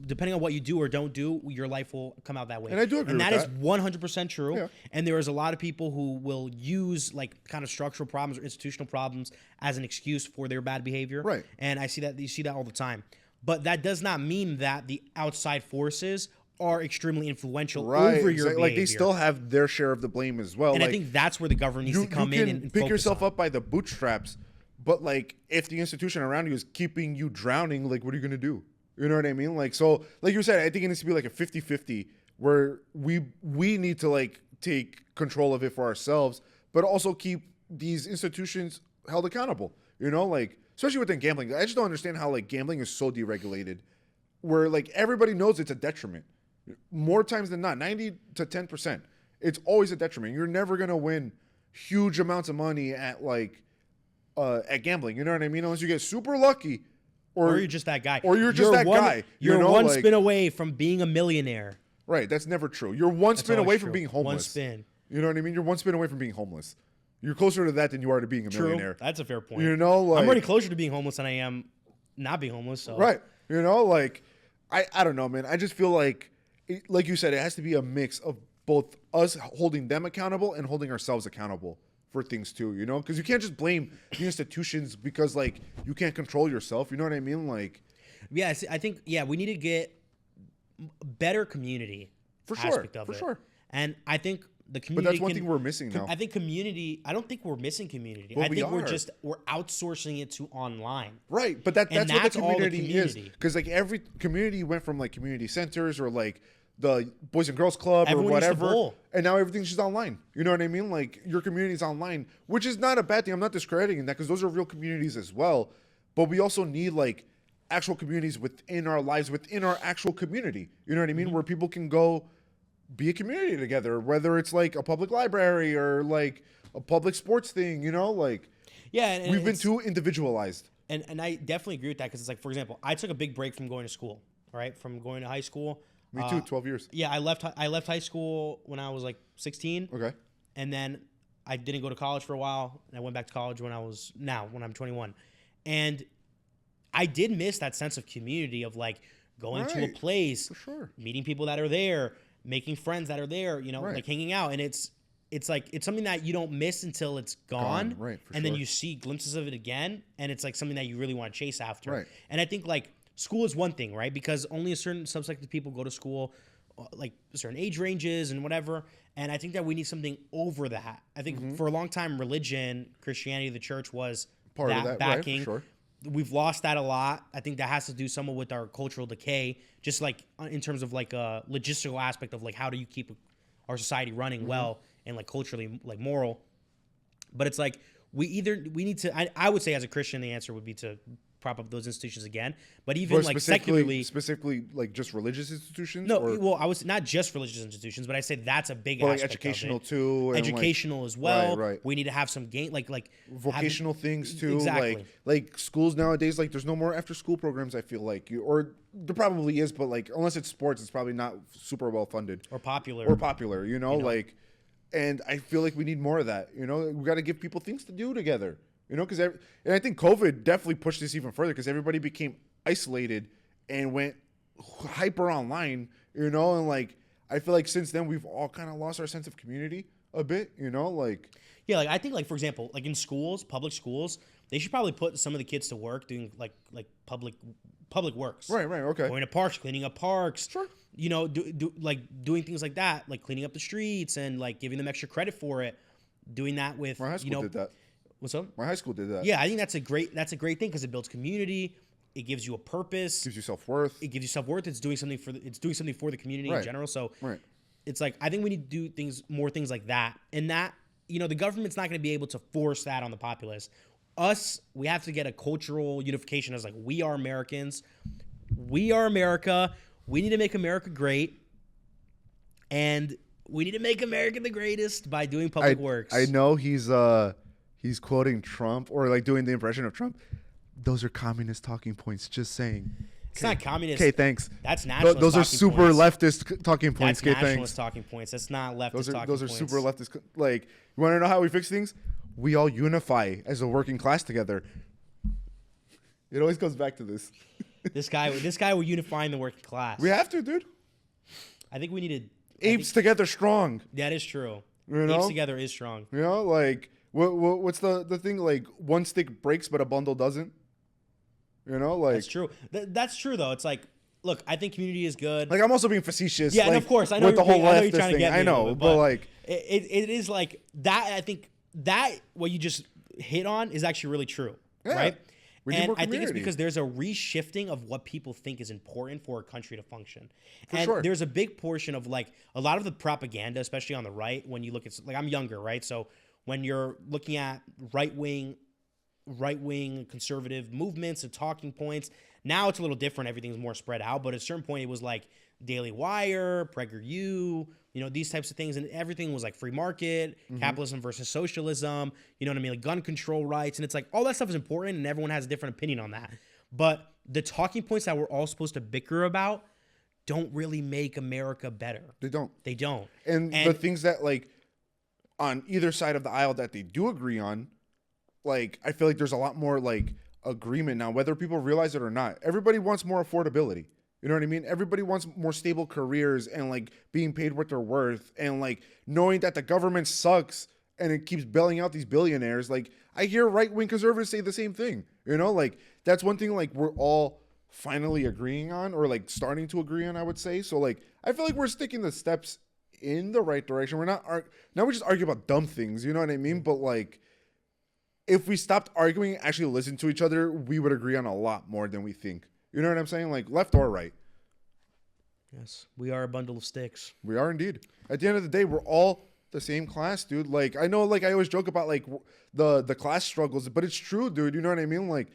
depending on what you do or don't do, your life will come out that way. And I do agree and with that is that. 100% true. Yeah. And there is a lot of people who will use like kind of structural problems or institutional problems as an excuse for their bad behavior. Right. And you see that all the time. But that does not mean that the outside forces are extremely influential Right. over your Exactly. behavior. Like, they still have their share of the blame as well. and like, I think that's where the government needs to come you in can and pick focus yourself on. up by the bootstraps, but like if the institution around you is keeping you drowning, like what are you gonna do? You know what I mean? Like so, like you said, I think it needs to be like a 50-50 where we need to like take control of it for ourselves, but also keep these institutions held accountable. You know, like especially within gambling. I just don't understand how like gambling is so deregulated, where like everybody knows it's a detriment. More times than not, 90 to 10%. It's always a detriment. You're never gonna win huge amounts of money at at gambling. You know what I mean? Unless you get super lucky, Or you're just that guy. or you're just that guy, you You're know, one like- spin away from being a millionaire. right. That's never true. You're one spin always away true. from being homeless. One spin. You know what I mean? You're one spin away from being homeless. You're closer to that than you are to being a True. millionaire. That's a fair point. You know, like I'm already closer to being homeless than I am not being homeless. So right. You know, like I don't know, man. I just feel like you said, it has to be a mix of both us holding them accountable and holding ourselves accountable for things too, you know? Because you can't just blame the institutions because like you can't control yourself. You know what I mean? Like, Yeah, I think we need to get better community for sure, aspect of for it. sure. And I think the But community. that's one thing we're missing now. I think community. I don't think we're missing community. Well, I think we are. we're outsourcing it to online. Right, but that's what that's the all the community is. community. Because like every community went from like community centers or like the Boys and Girls Club Everyone or used to whatever, bowl. and now everything's just online. You know what I mean? Like your community's online, which is not a bad thing. I'm not discrediting that because those are real communities as well. But we also need like actual communities within our lives, within our actual community. You know what I mean? Where people can go be a community together, whether it's like a public library or like a public sports thing. You know, like Yeah, and we've been too individualized. And I definitely agree with that because it's like, for example, I took a big break from going to school. Right, from going to high school. Me too. 12 years. Yeah, I left high school when I was like 16. Okay. And then I didn't go to college for a while, and I went back to college when I'm 21. And I did miss that sense of community of like going to a Right. place, For sure. meeting people that are there, making friends that are there, Right. like hanging out. And it's like it's something that you don't miss until it's gone. Right, for and then sure. you see glimpses of it again, and it's like something that you really want to chase after. Right. And I think like school is one thing, right? Because only a certain subset of people go to school, like certain age ranges and whatever. And I think that we need something over that. I think for a long time, religion, Christianity, the church was Part of that, right, for backing. sure. We've lost that a lot. I think that has to do somewhat with our cultural decay, just like in terms of like a logistical aspect of like how do you keep our society running well and like culturally like moral. But it's like we need to. I would say as a Christian, the answer would be to prop up those institutions again. But even But like specifically, secularly, like just religious institutions. no, or, well, I was not just religious institutions, but I say that's a big but like aspect educational of it. too. And Educational as well. Right. We need to have some like vocational things too. Exactly. Like schools nowadays, like there's no more after school programs. I feel like or there probably is, but like unless it's sports, it's probably not super well funded or popular. You know, like, and I feel like we need more of that. You know, we got to give people things to do together. You know, and I think COVID definitely pushed this even further because everybody became isolated and went hyper online. You know, and like I feel like since then we've all kind of lost our sense of community a bit. You know, like. Yeah, like I think like for example, like in schools, public schools, they should probably put some of the kids to work doing like public works. Right. Okay. Going to parks, cleaning up parks. Sure. You know, doing things like that, like cleaning up the streets and like giving them extra credit for it. Doing that with My high school did that. What's up? My high school did that. Yeah, I think that's a great thing because it builds community. It gives you a purpose. Gives you self-worth. It gives you self-worth. It's doing something for the community in Right. general. So Right. it's like I think we need to do more things like that. And that, the government's not going to be able to force that on the populace. We have to get a cultural unification as like we are Americans. We are America. We need to make America great. And we need to make America the greatest by doing public works. I know he's quoting Trump or like doing the impression of Trump. Those are communist talking points. Just saying. It's not communist. Okay, thanks. That's nationalist. Those are talking super points. leftist talking points. That's Okay, nationalist thanks. talking points. That's not leftist Those are talking points. super leftist. Like, you want to know how we fix things? We all unify as a working class together. It always goes back to this. This guy will unifying the working class. We have to, dude. I think we need to. Apes together strong. That is true. You know? Apes together is strong. You know, like what's the thing? Like one stick breaks, but a bundle doesn't. You know, like That's true. That's true though. It's like, look, I think community is good. Like I'm also being facetious. Yeah, like, and of course, I know with the whole I know you're leftist trying to thing. get me I a little know, bit, but like it is like that. I think that what you just hit on is actually really true, Yeah. right? We need And more I think it's community. because there's a reshifting of what people think is important for a country to function. For And sure. there's a big portion of like a lot of the propaganda, especially on the right, when you look at like I'm younger, right? So when you're looking at right wing conservative movements and talking points, now it's a little different. Everything's more spread out. But at a certain point, it was like Daily Wire, PragerU, these types of things. And everything was like free market, capitalism versus socialism, you know what I mean? Like gun control rights. And it's like all that stuff is important and everyone has a different opinion on that. But the talking points that we're all supposed to bicker about don't really make America better. they don't. They don't. And the things that like on either side of the aisle that they do agree on, like I feel like there's a lot more like agreement now, whether people realize it or not. Everybody wants more affordability. You know what I mean? Everybody wants more stable careers and like being paid what they're worth and like knowing that the government sucks and it keeps bailing out these billionaires. Like I hear right-wing conservatives say the same thing. You know, like that's one thing like we're all finally agreeing on or like starting to agree on, I would say. So like I feel like we're sticking the steps in the right direction. We're not now we just argue about dumb things, you know what I mean? But like if we stopped arguing, actually listen to each other, we would agree on a lot more than we think. You know what I'm saying? Like left or right. Yes, we are a bundle of sticks. We are indeed. At the end of the day, we're all the same class, dude. Like I know, like I always joke about like the class struggles, but it's true, dude. You know what I mean? Like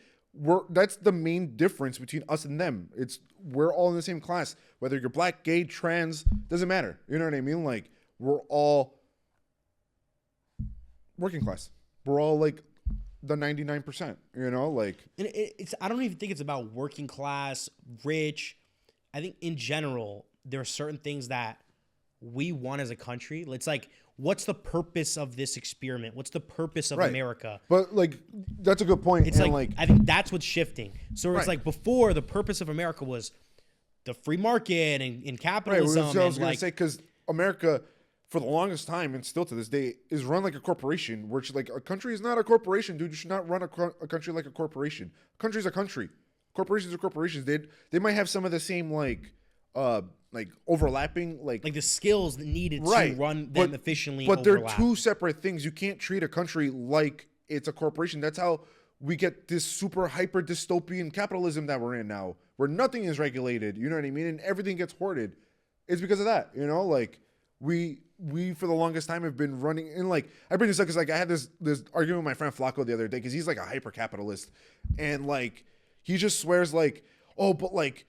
that's the main difference between us and them. We're all in the same class, whether you're black, gay, trans, doesn't matter. You know what I mean? Like we're all working class. We're all like the 99%. You know, like And it's I don't even think it's about working class, rich. I think in general, there are certain things that we want as a country. It's like, what's the purpose of this experiment? What's the purpose of America? But like, that's a good point. It's and like I think that's what's shifting. So it's Right. like before, the purpose of America was the free market and right, capitalism. what I was and gonna like, say, because America, for the longest time and still to this day, is run like a corporation. Which like a country is not a corporation, dude. You should not run a country like a corporation. A country's a country. Corporations are corporations. They might have some of the same like overlapping like the skills that needed right, to run them efficiently. But overlap. they're two separate things. You can't treat a country like it's a corporation. That's how we get this super hyper dystopian capitalism that we're in now, where nothing is regulated. You know what I mean? And everything gets hoarded. It's because of that. You know, like we for the longest time have been running. And like I bring this up because like I had this argument with my friend Flacco the other day because he's like a hyper capitalist, and like he just swears like, oh, but like.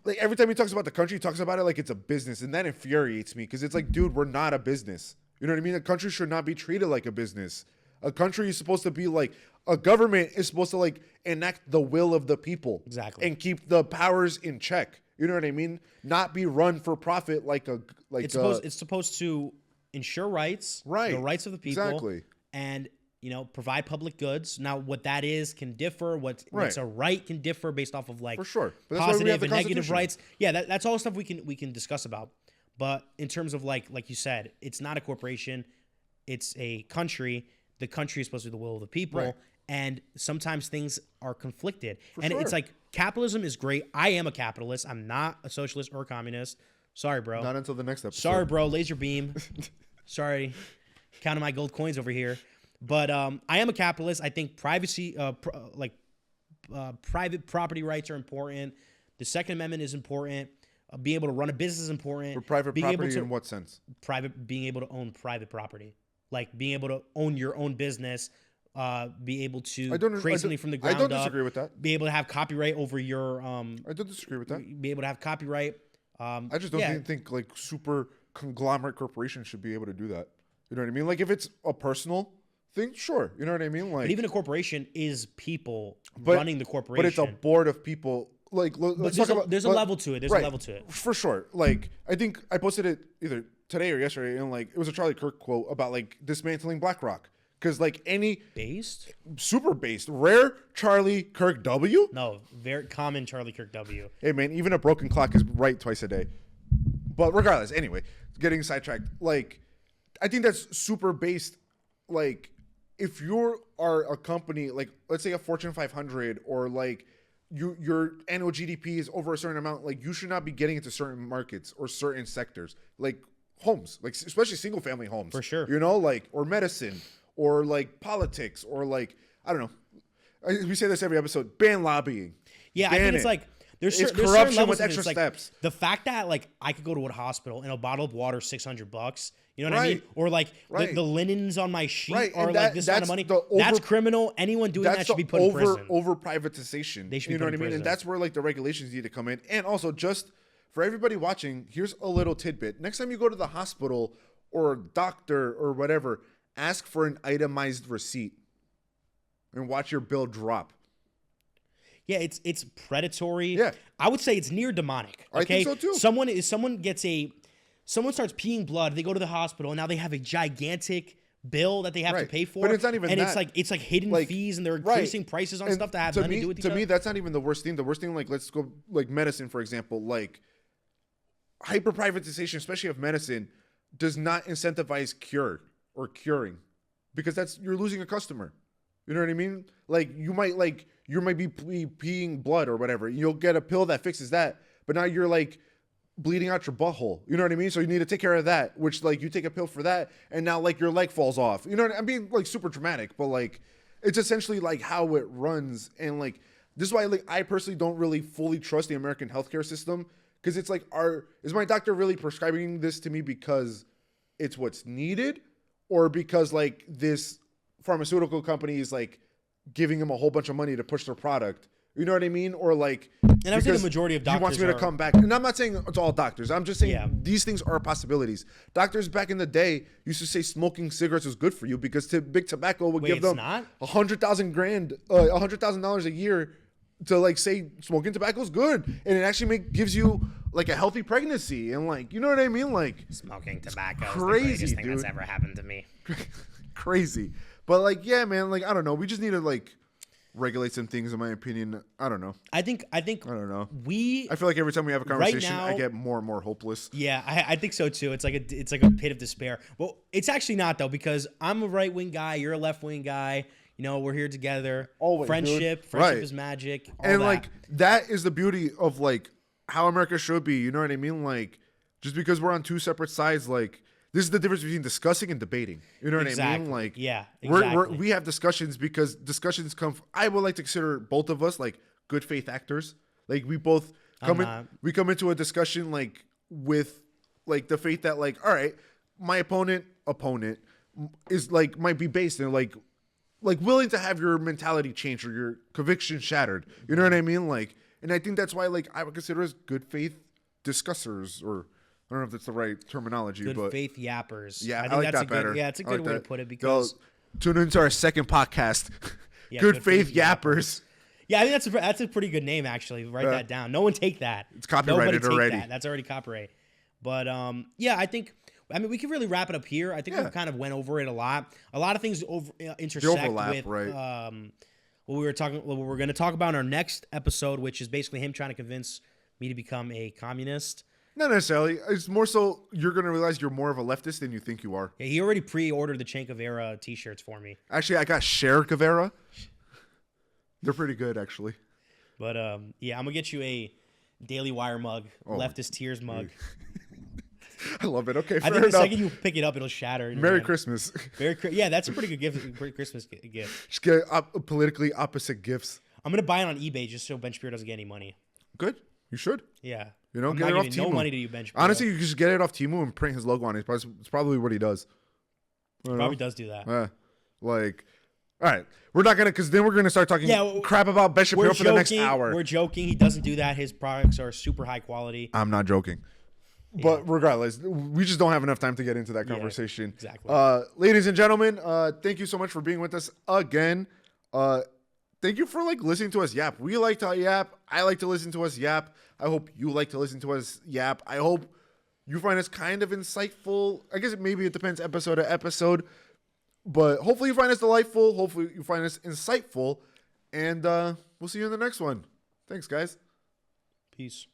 Like every time he talks about the country, he talks about it like it's a business, and that infuriates me because it's like, dude, we're not a business. You know what I mean? A country should not be treated like a business. A country is supposed to be like a government is supposed to like enact the will of the people, Exactly. and keep the powers in check. You know what I mean? Not be run for profit like it's supposed to ensure rights, Right. the rights of the people, Exactly. and provide public goods. Now, what that is can differ. What's Right. a right can differ based off of like For sure. But that's why we have positive the and negative Constitution. rights. Yeah, that's all stuff we can discuss about. But in terms of like you said, it's not a corporation; it's a country. The country is supposed to be the will of the people, Right. and sometimes things are conflicted. For and sure. it's like capitalism is great. I am a capitalist. I'm not a socialist or a communist. Sorry, bro. Not until the next episode. Sorry, bro. Laser beam. Sorry. Counting my gold coins over here. But I am a capitalist. I think privacy, private property rights are important. The Second Amendment is important. Being able to run a business is important. For private being property able to, in what sense? being able to own private property, like being able to own your own business, be able to create something from the ground I don't up, disagree with that. be able to have copyright over your I don't disagree with that. be able to have copyright. I just don't think like super conglomerate corporations should be able to do that. You know what I mean? Like if it's a personal thing, sure. You know what I mean? Like But even a corporation is people running the corporation. But it's a board of people. Like let's talk about. There's a level to it. There's a level to it. For sure. Like I think I posted it either today or yesterday, and like it was a Charlie Kirk quote about like dismantling BlackRock. Because like any Based? super based, rare Charlie Kirk W. No, very common Charlie Kirk W. Hey man, even a broken clock is right twice a day. But regardless, anyway, getting sidetracked. Like I think that's super based. Like if you are a company, like let's say a Fortune 500, or like your annual GDP is over a certain amount, like you should not be getting into certain markets or certain sectors, like homes, like especially single family homes. For sure. You know, like or medicine or like politics or like I don't know. We say this every episode. Ban lobbying. Yeah, Ban I think it. it's like there's It's certain corruption levels with of it. extra It's like, steps. The fact that like I could go to a hospital and a bottle of water is $600. You know what I Right. mean? Or like Right. the linens on my sheet Right, are and like this amount of that's money. the That's over- criminal. Anyone doing that That's should be the put in prison. over privatization. They should be you know put what I in mean? prison. And that's where like the regulations need to come in. And also just for everybody watching, here's a little tidbit. Next time you go to the hospital or doctor or whatever, ask for an itemized receipt and watch your bill drop. Yeah, it's predatory. Yeah. I would say it's near demonic. I Okay? think so, too. Someone starts peeing blood, they go to the hospital, and now they have a gigantic bill that they have to Right. pay for. But it's not even and that. it's like hidden Like, fees, and they're right. increasing prices on And stuff that have to nothing me, to do with each to other. me, that's not even the worst thing. The worst thing, like, let's go like medicine, for example, like hyper privatization, especially of medicine, does not incentivize curing, because that's you're losing a customer. You know what I mean? Like you might be peeing blood or whatever. You'll get a pill that fixes that, but now you're like bleeding out your butthole. You know what I mean? So you need to take care of that, which like you take a pill for that, and now like your leg falls off. You know what I mean? Like super dramatic, but like it's essentially like how it runs. And like this is why like I personally don't really fully trust the American healthcare system, because it's like is my doctor really prescribing this to me because it's what's needed, or because like this pharmaceutical company is like giving him a whole bunch of money to push their product. You know what I mean? Or like, And I would say the majority of doctors he wants me to come back. And I'm not saying it's all doctors. I'm just saying Yeah. these things are possibilities. Doctors back in the day used to say smoking cigarettes was good for you because big tobacco would give it's them not? $100,000 a year to like say smoking tobacco is good, and it actually gives you like a healthy pregnancy, and like, you know what I mean? Like Smoking tobacco is the crazy, greatest thing that's dude. ever happened to me. crazy. But like, yeah, man, like I don't know. We just need to like regulate some things, in my opinion. I don't know. I think I don't know. we I feel like every time we have a conversation, now- I get more and more hopeless. Yeah, I think so too. It's like a pit of despair. Well, it's actually not though, because I'm a right wing guy, you're a left wing guy. You know, we're here together. Always, friendship dude. Right. is magic. All And that. like that is the beauty of like how America should be. You know what I mean? Like just because we're on two separate sides, like this is the difference between discussing and debating. You know what I Exactly. mean? Like Yeah, we exactly. have discussions because discussions come. I would like to consider both of us like good faith actors. Like we both come not. we come into a discussion like with like the faith that like, all right, my opponent is like might be based in like willing to have your mentality changed or your conviction shattered. You know what I mean? Like, and I think that's why like I would consider us good faith discussers, or I don't know if that's the right terminology, Good but faith yappers. yeah, I think I like that's that a good, better. Yeah, it's a I good like way that. to put it, Y'all because tune into our second podcast, Yeah, Good Good Faith Faith Yappers. yeah, I think that's a pretty good name actually. Write that down. No one take that. It's copyrighted Nobody take already. That. That's already copyright. But yeah, I mean, we can really wrap it up here. I think Yeah. we kind of went over it a lot. A lot of things intersect overlap, with right. what we're going to talk about in our next episode, which is basically him trying to convince me to become a communist. Not necessarily. It's more so you're gonna realize you're more of a leftist than you think you are. Yeah, he already pre-ordered the Che Guevara t-shirts for me. Actually, I got Cher Guevara. They're pretty good, actually. But yeah, I'm gonna get you a Daily Wire mug, Oh. Leftist Tears mug. I love it. Okay, I fair think the enough. second you pick it up, it'll shatter. in your Merry hand. Christmas. Yeah, that's a pretty good gift. Great Christmas gift. Just get politically opposite gifts. I'm gonna buy it on eBay just so Ben Shapiro doesn't get any money. Good. You should. Yeah, You know, I'm get not it off giving no Temu. money to you, Ben Shapiro. Honestly, you can just get it off Temu and print his logo on it. It's probably what he does. I don't probably know. does do that. Like, all right, we're not gonna, because then we're gonna start talking crap about Ben Shapiro for the next hour. We're joking. He doesn't do that. His products are super high quality. I'm not joking. But regardless, we just don't have enough time to get into that conversation. exactly. Ladies and gentlemen, thank you so much for being with us again. Thank you for like listening to us yap. We like to yap. I like to listen to us yap. I hope you like to listen to us yap. I hope you find us kind of insightful. I guess maybe it depends episode to episode. But hopefully you find us delightful. Hopefully you find us insightful. And we'll see you in the next one. Thanks, guys. Peace.